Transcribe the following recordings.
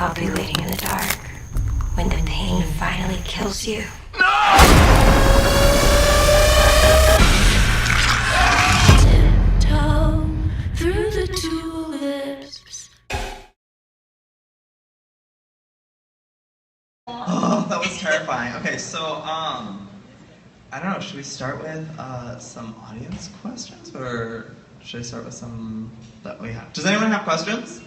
I'll be waiting in the dark when the pain finally kills you. Tiptoe through the tulips. Oh, that was terrifying. Okay, so, I don't know, should we start with some audience questions, or should I start with some that we have? Does anyone have questions?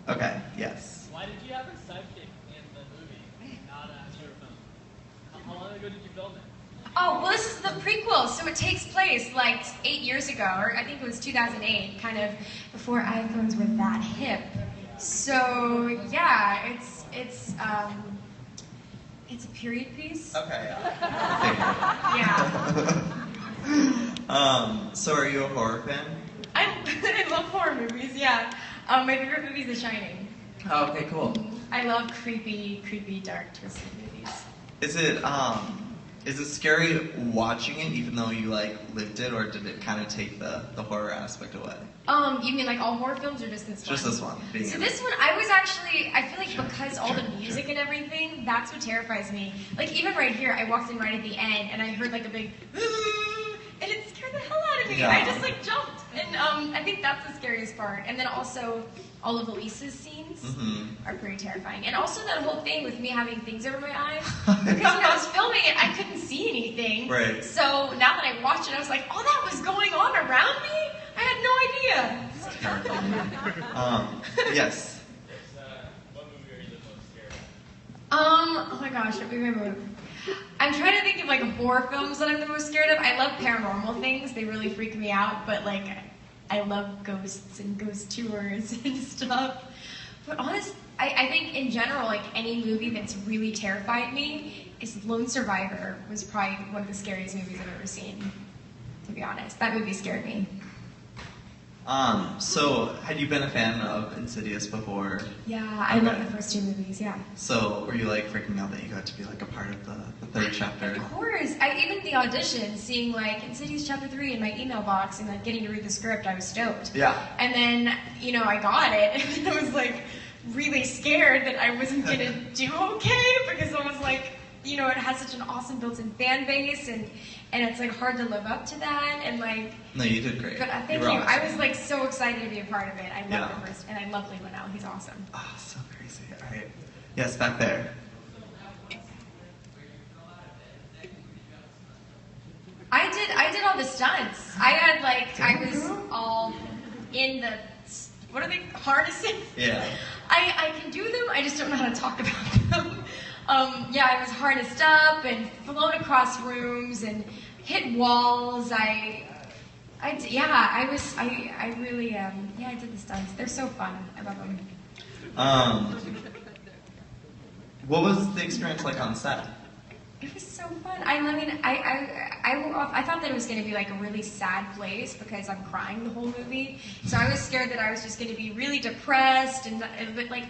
Okay, yes. Why did you have a sidekick in the movie, not a short film? How long ago did you film it? Oh, well, this is the prequel, so it takes place like 8 years ago, or I think it was 2008, kind of before iPhones were that hip. So yeah, it's a period piece. Okay. Yeah. So are you a horror fan? I love horror movies. Yeah. My favorite movie is The Shining. Oh, okay, cool. I love creepy, dark, twisted movies. Is it scary watching it, even though you like lived it, or did it kind of take the horror aspect away? You mean like all horror films or just this one? Just this one. So this one, I feel like because all the music and everything, that's what terrifies me. Like even right here, I walked in right at the end and I heard like a big, and it scared the hell out of me. Yeah. I just like jumped, and I think that's the scariest part. And then also all of Elise's scenes are pretty terrifying. And also that whole thing with me having things over my eyes, because when I was filming it, I couldn't see anything. Right. So now that I watched it, I was like, oh, that was going on around me? I had no idea. It's terrifying. Yes. What movie are you the most scared of? Oh my gosh, let me remember. I'm trying to think of like horror films that I'm the most scared of. I love paranormal things. They really freak me out, but like I love ghosts and ghost tours and stuff. But honestly, I think in general, like any movie that's really terrified me is Lone Survivor was probably one of the scariest movies I've ever seen, to be honest. That movie scared me. So had you been a fan of Insidious before? Yeah, I love the first two movies, yeah. So were you like freaking out that you got to be like a part of the third chapter? Of course. Even the audition, seeing like Insidious Chapter 3 in my email box and like getting to read the script, I was stoked. Yeah. And then, I got it and I was like really scared that I wasn't gonna do okay because I was like, it has such an awesome built-in fan base and it's like hard to live up to that and like. No, you did great. But thank you. I was like so excited to be a part of it. I love the first, and I love Lin Shaye. He's awesome. Oh, so crazy. All right. Yes, back there. I did all the stunts. I was all in the, what are they, harnesses? Yeah. I can do them, I just don't know how to talk about them. I was harnessed up and flown across rooms and hit walls. I did the stunts. They're so fun. I love them. What was the experience like on set? It was so fun. I thought that it was going to be like a really sad place because I'm crying the whole movie. So I was scared that I was just going to be really depressed but like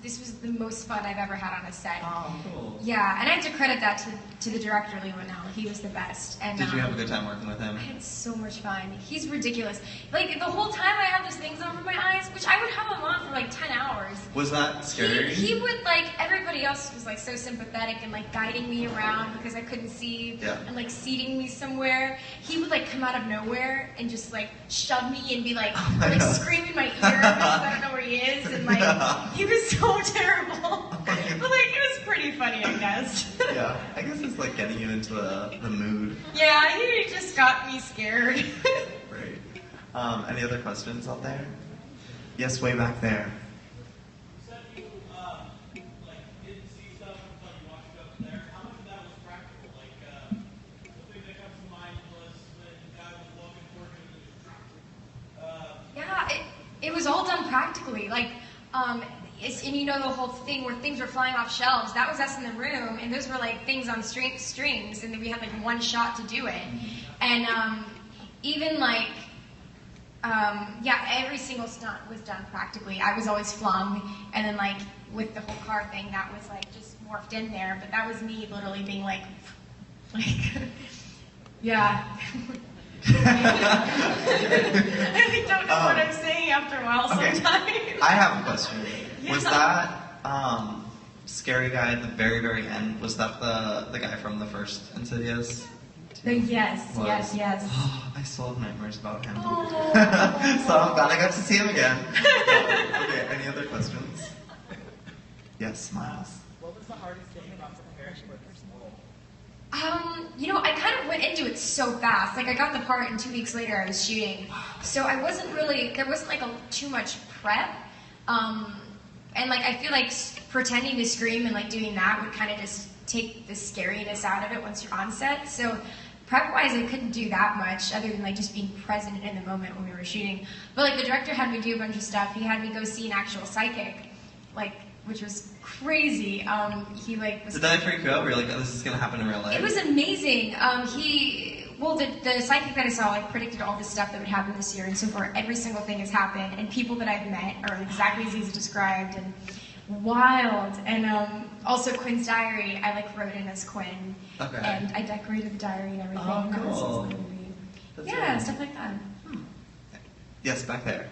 this was the most fun I've ever had on a set. Oh, cool. Yeah, and I have to credit that to the director, Lin Shaye. He was the best. And, Did you have a good time working with him? I had so much fun. He's ridiculous. Like, the whole time I had those things over my eyes, which I would have them on for like 10 hours. Was that scary? He would, like, everybody else was, like, so sympathetic and, like, guiding me around because I couldn't see and, like, seating me somewhere. He would, like, come out of nowhere and just, like, shove me and be, like, scream in my ear because I don't know where he is. And, like, he was so terrible. But, like, it was pretty funny, I guess. Yeah, I guess it's, like, getting you into the mood. Yeah, he just got me scared. Great. Any other questions out there? Yes, way back there. You said you didn't see stuff until you watched it up there. How much of that was practical? Like, the thing that comes to mind was when the guy was walking toward him and he was dropped. It was all done practically. Like, and the whole thing where things were flying off shelves, that was us in the room, and those were like things on strings, and then we had like one shot to do it. And even like, every single stunt was done practically. I was always flung, and then like with the whole car thing, that was like just morphed in there, but that was me literally being like yeah. I really don't know what I'm saying after a while sometimes. I have a question. Was that scary guy at the very, very end? Was that the guy from the first Insidious? Yes, Was. yes. I still have nightmares about him. Oh. So I'm glad I got to see him again. Okay, any other questions? Yes, Miles. What was the hardest thing about preparing for this role? I kind of went into it so fast. Like, I got the part, and 2 weeks later I was shooting. So there wasn't like too much prep. And like, I feel like pretending to scream and like doing that would kind of just take the scariness out of it once you're on set. So prep-wise, I couldn't do that much other than like just being present in the moment when we were shooting. But like, the director had me do a bunch of stuff. He had me go see an actual psychic, like, which was crazy. He like was. Did that freak you out? Were you like, oh, this is gonna happen in real life? It was amazing. The psychic that I saw like predicted all this stuff that would happen this year, and so far every single thing has happened, and people that I've met are exactly as he's described, and wild. And also Quinn's diary, I like wrote in as Quinn, Okay. and I decorated the diary and everything. Oh, That was cool. his movie. That's Yeah, really- stuff like that. Yes, back there.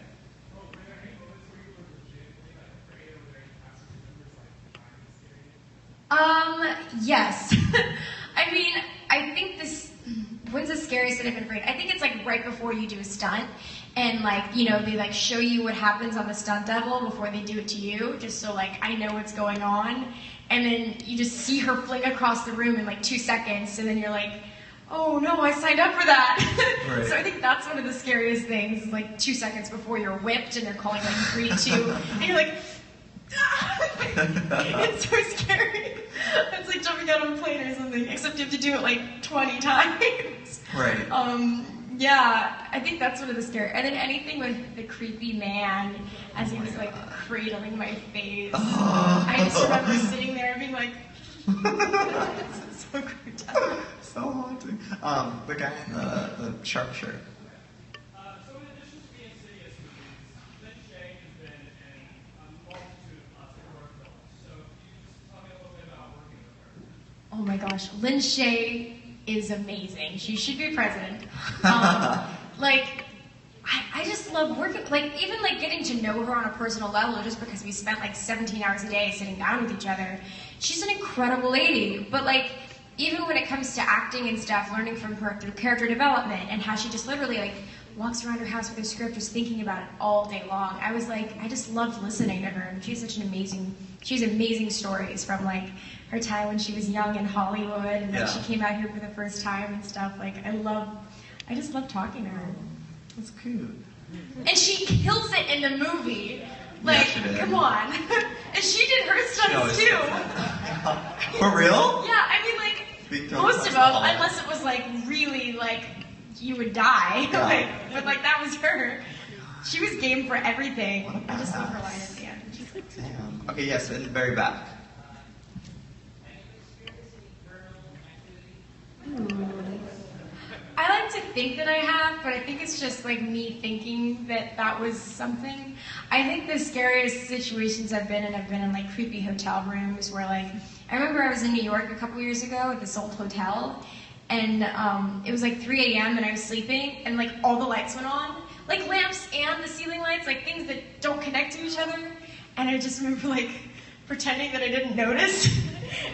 Yes. I mean, I think when's the scariest that I've been afraid? I think it's like right before you do a stunt, and like, they like show you what happens on the Stunt Devil before they do it to you, just so like I know what's going on, and then you just see her fling across the room in like 2 seconds, so then you're like, oh no, I signed up for that. Right. So I think that's one of the scariest things, is like 2 seconds before you're whipped and they're calling like 3, 2, and you're like, it's so scary. It's like jumping out of a plane or something, except you have to do it like 20 times. Right. Yeah, I think that's one of the scary. And then anything with the creepy man as he was like cradling my face. I just remember sitting there and being like, this is so creeped out. So haunting. The guy in the sharp shirt. So in addition to the Insidious movies, Lin Shaye has been in a multitude of horror films. So can you just tell me a little bit about working with her? Oh my gosh, Lin Shaye is amazing. She should be president. Like, I just love working, like, even like getting to know her on a personal level just because we spent like 17 hours a day sitting down with each other. She's an incredible lady, but like, even when it comes to acting and stuff, learning from her through character development and how she just literally like walks around her house with her script just thinking about it all day long. I was like, I just loved listening to her, and she has amazing stories from like her time when she was young in Hollywood, and then Yeah. she came out here for the first time and stuff. Like, I just love talking to her. That's cute. And she kills it in the movie. Like, she did. come on. And she did her She always stunts too. does that. For real? Yeah, I mean, like, Being totally most of them, flexible. unless it was like really like you would die. Yeah. Like, but like that was her. She was game for everything. What a I just love her badass. line at the end. She's like, Damn. Okay, yes, in the very back. I like to think that I have, but I think it's just like me thinking that was something. I think the scariest situations I've been in like creepy hotel rooms where like, I remember I was in New York a couple years ago at this old hotel, and it was like 3 a.m. and I was sleeping, and like all the lights went on, like lamps and the ceiling lights, like things that don't connect to each other, and I just remember like pretending that I didn't notice,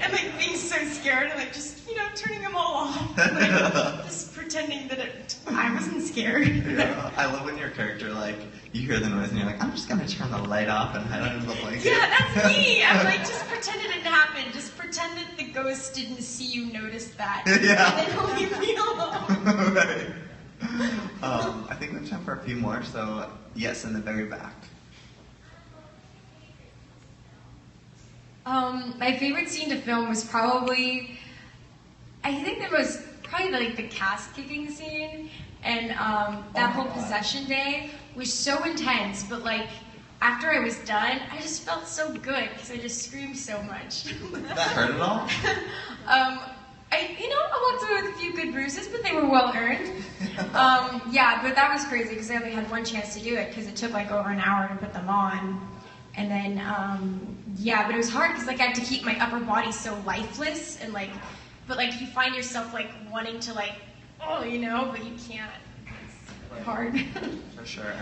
and like being so scared and like just, turning them all off, like just pretending that I wasn't scared. Yeah, I love when your character, like, you hear the noise and you're like, I'm just gonna turn the light off and hide under the blanket. Yeah, that's me. I'm like, just pretend it didn't happen. Just pretend that the ghost didn't see you notice that. Yeah. And then he'll leave me alone. Right. I think we have time for a few more, so yes, in the very back. My favorite scene to film was probably, I think it was probably like the cast kicking scene, and that whole possession day was so intense, but like after I was done, I just felt so good because I just screamed so much. That hurt at all? I walked away with a few good bruises, but they were well earned. Yeah, but that was crazy because I only had one chance to do it because it took like over an hour to put them on. And then, yeah, but it was hard because like I had to keep my upper body so lifeless and like, but like you find yourself like wanting to like, but you can't. It's really hard. For sure.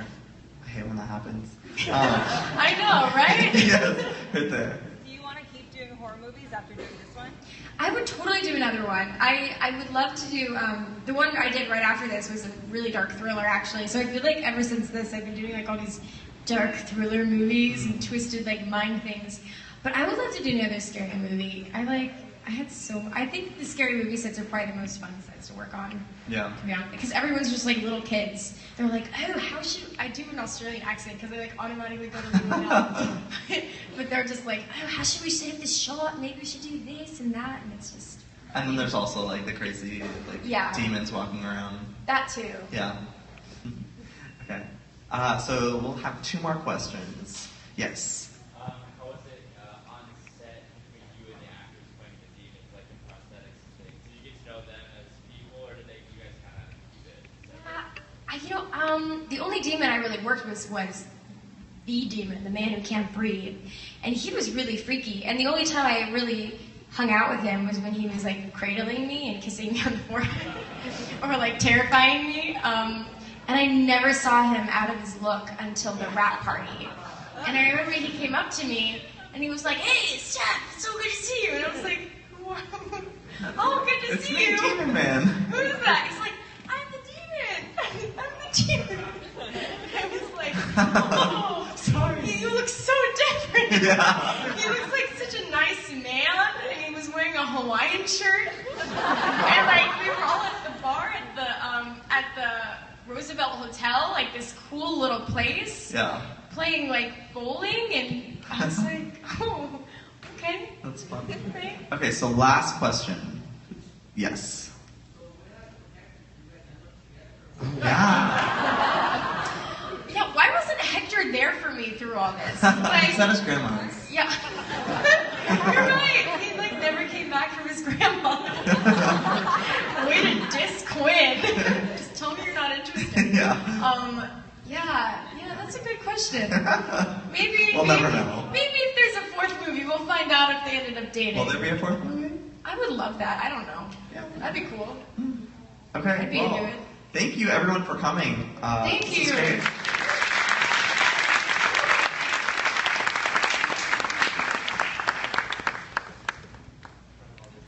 I hate when that happens. I know, right? Yes, right there. Do you want to keep doing horror movies after doing this one? I would totally do another one. I would love to do, the one I did right after this was a really dark thriller, actually. So I feel like ever since this, I've been doing like all these dark thriller movies and twisted like mind things. But I would love to do another scary movie. I think the scary movie sets are probably the most fun sets to work on. Yeah. To be honest, because everyone's just like little kids. They're like, oh, how should I do an Australian accent? Because they like automatically go to the But they're just like, oh, how should we set up this shot? Maybe we should do this and that, and it's just. And then there's also like the crazy demons walking around. That too. Yeah. Okay. So we'll have 2 more questions. Yes. How was it on set between you and the actors playing the demons, like in prosthetics and things? Did you get to know them as people, or did you guys kind of keep it separate? The only demon I really worked with was the demon, the man who can't breathe, and he was really freaky. And the only time I really hung out with him was when he was like cradling me and kissing me on the forehead, or like terrifying me. And I never saw him out of his look until the rap party. And I remember he came up to me and he was like, "Hey, Steph, it's so good to see you." And I was like, "Wow. Oh, good to see you." It's me, Demon Man. Who is that? He's like, "I'm the demon. I'm the demon." I was like, "Oh, sorry. You look so different." Yeah. He looks like such a nice man, and he was wearing a Hawaiian shirt. And like we were all at the bar at the Roosevelt Hotel, like this cool little place. Yeah. Playing like bowling, and I was like, "Oh, okay." That's fun. Right? Okay, so last question. Yes. Yeah. Yeah, why wasn't Hector there for me through all this? He's Like, at his grandma's. yeah. You're right. He like never came back from his grandma. Way to diss Quinn. Just tell me you're not interested. Yeah. Yeah, that's a good question. Maybe We'll never know. Maybe if there's a 4th movie, we'll find out if they ended up dating. Will there be a 4th movie? I would love that. I don't know. Yeah. That'd be cool. Okay. I'd be into it. Thank you everyone for coming. Thank This is you. great.